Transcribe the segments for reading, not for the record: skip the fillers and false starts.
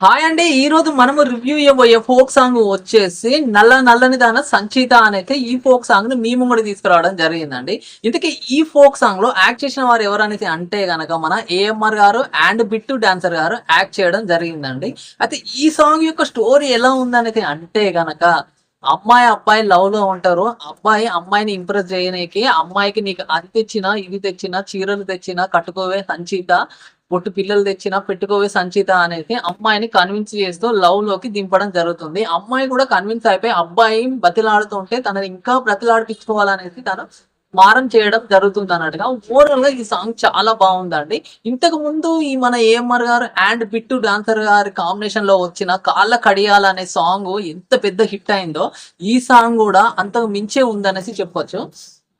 Hi అండి. ఈ రోజు మనము రివ్యూ ఇవ్వబోయే ఫోక్ సాంగ్ వచ్చేసి నల్ల నల్లని దాన సంచిత అనైతే ఈ ఫోక్ సాంగ్ ని మీ ముంగడి తీసుకురావడం జరిగిందండి. ఇంతకీ ఈ ఫోక్ సాంగ్ లో యాక్ట్ చేసిన వారు ఎవరనేది అంటే గనక మన ఏఎంఆర్ గారు అండ్ బిట్టు డాన్సర్ గారు యాక్ట్ చేయడం జరిగిందండి. అయితే ఈ సాంగ్ యొక్క స్టోరీ ఎలా ఉందనేది అంటే గనక అమ్మాయి అబ్బాయి లవ్ లో ఉంటారు. అబ్బాయి అమ్మాయిని ఇంప్రెస్ చేయనీకి అమ్మాయికి నీకు అది తెచ్చినా ఇది తెచ్చినా చీరలు తెచ్చినా కట్టుకోవే సంచిత, పొట్టు పిల్లలు తెచ్చినా పెట్టుకోవే సంచిత అనేది అమ్మాయిని కన్విన్స్ చేస్తూ లవ్ లోకి దింపడం జరుగుతుంది. అమ్మాయి కూడా కన్విన్స్ అయిపోయి అబ్బాయి బతిలాడుతుంటే తనని ఇంకా బ్రతిలాడిపించుకోవాలనేసి తను మారం చేయడం జరుగుతుంది అన్నట్టుగా. ఓవరాల్ గా ఈ సాంగ్ చాలా బాగుందండి. ఇంతకు ముందు ఈ మన ఏఎంఆర్ గారు అండ్ బిట్టు డాన్సర్ గారి కాంబినేషన్ లో వచ్చిన కాళ్ళ కడియాల అనే సాంగ్ ఎంత పెద్ద హిట్ అయిందో ఈ సాంగ్ కూడా అంతకు మించే ఉందనేసి చెప్పొచ్చు.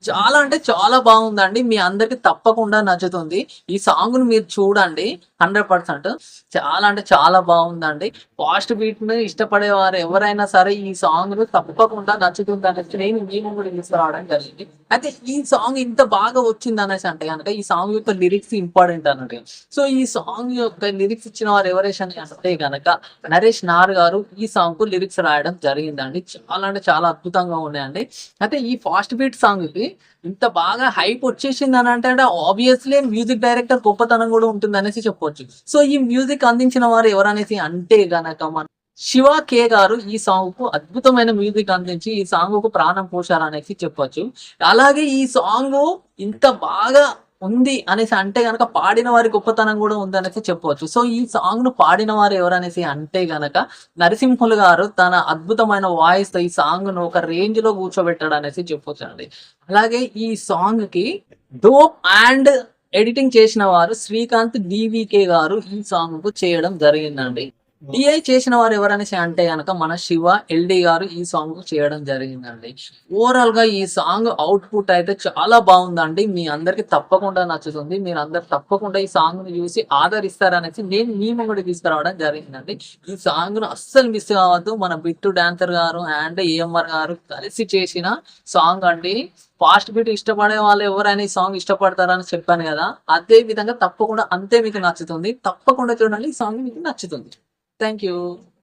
చాలా అంటే చాలా బాగుందండి. మీ అందరికి తప్పకుండా నచ్చుతుంది. ఈ సాంగ్ ను మీరు చూడండి. 100% చాలా అంటే చాలా బాగుందండి. ఫాస్ట్ బీట్ ని ఇష్టపడే వారు ఎవరైనా సరే ఈ సాంగ్ ను తప్పకుండా నచ్చుతుంది అనేసి నేను మీ ముందు తీసుకురావడం జరిగింది. అయితే ఈ సాంగ్ ఇంత బాగా వచ్చింది అనేసి అంటే కనుక ఈ సాంగ్ యొక్క లిరిక్స్ ఇంపార్టెంట్ అన్నట్టు. సో ఈ సాంగ్ యొక్క లిరిక్స్ ఇచ్చిన వారు ఎవరేసి అంటే కనుక నరేష్ నార్ గారు ఈ సాంగ్ కు లిరిక్స్ రాయడం జరిగిందండి. చాలా అంటే చాలా అద్భుతంగా ఉన్నాయండి. అయితే ఈ ఫాస్ట్ బీట్ సాంగ్ కి ఇంత బాగా హైప్ వచ్చేసింది అని అంటే ఆబ్వియస్లీ మ్యూజిక్ డైరెక్టర్ గొప్పతనం కూడా ఉంటుంది అనేసి చెప్పొచ్చు. సో ఈ మ్యూజిక్ అందించిన వారు ఎవరనేసి అంటే గనక మన శివ కే గారు ఈ సాంగ్ కు అద్భుతమైన మ్యూజిక్ అందించి ఈ సాంగ్ కు ప్రాణం పోశారు అనేసి చెప్పొచ్చు. అలాగే ఈ సాంగ్ ఇంత బాగా ఉంది అనేసి అంటే గనక పాడిన వారి గొప్పతనం కూడా ఉంది అనేసి చెప్పవచ్చు. సో ఈ సాంగ్ ను పాడిన వారు ఎవరనేసి అంటే గనక నరసింహులు గారు తన అద్భుతమైన వాయిస్ తో ఈ సాంగ్ ను ఒక రేంజ్ లో కూర్చోబెట్టాడు అనేసి చెప్పొచ్చు అండి. అలాగే ఈ సాంగ్ కి డోప్ అండ్ ఎడిటింగ్ చేసిన వారు శ్రీకాంత్ డివికే గారు ఈ సాంగ్ కు చేయడం జరిగిందండి. డిఐ చేసిన వారు ఎవరనేసి అంటే గనక మన శివ ఎల్డి గారు ఈ సాంగ్ చేయడం జరిగిందండి. ఓవరాల్ గా ఈ సాంగ్ అవుట్పుట్ అయితే చాలా బాగుందండి. మీ అందరికి తప్పకుండా నచ్చుతుంది. మీరు అందరు తప్పకుండా ఈ సాంగ్ ని చూసి ఆదరిస్తారనేసి నేను మీ ముందు తీసుకురావడం జరిగిందండి. ఈ సాంగ్ ను అస్సలు మిస్ కావద్దు. మన బిట్టు డాన్సర్ గారు అండ్ ఏఎంఆర్ గారు కలిసి చేసిన సాంగ్ అండి. ఫాస్ట్ బీట్ ఇష్టపడే వాళ్ళు ఎవరైనా ఈ సాంగ్ ఇష్టపడతారని చెప్పాను కదా, అదే విధంగా తప్పకుండా అంతే మీకు నచ్చుతుంది. తప్పకుండా చూడండి, ఈ సాంగ్ మీకు నచ్చుతుంది. Thank you.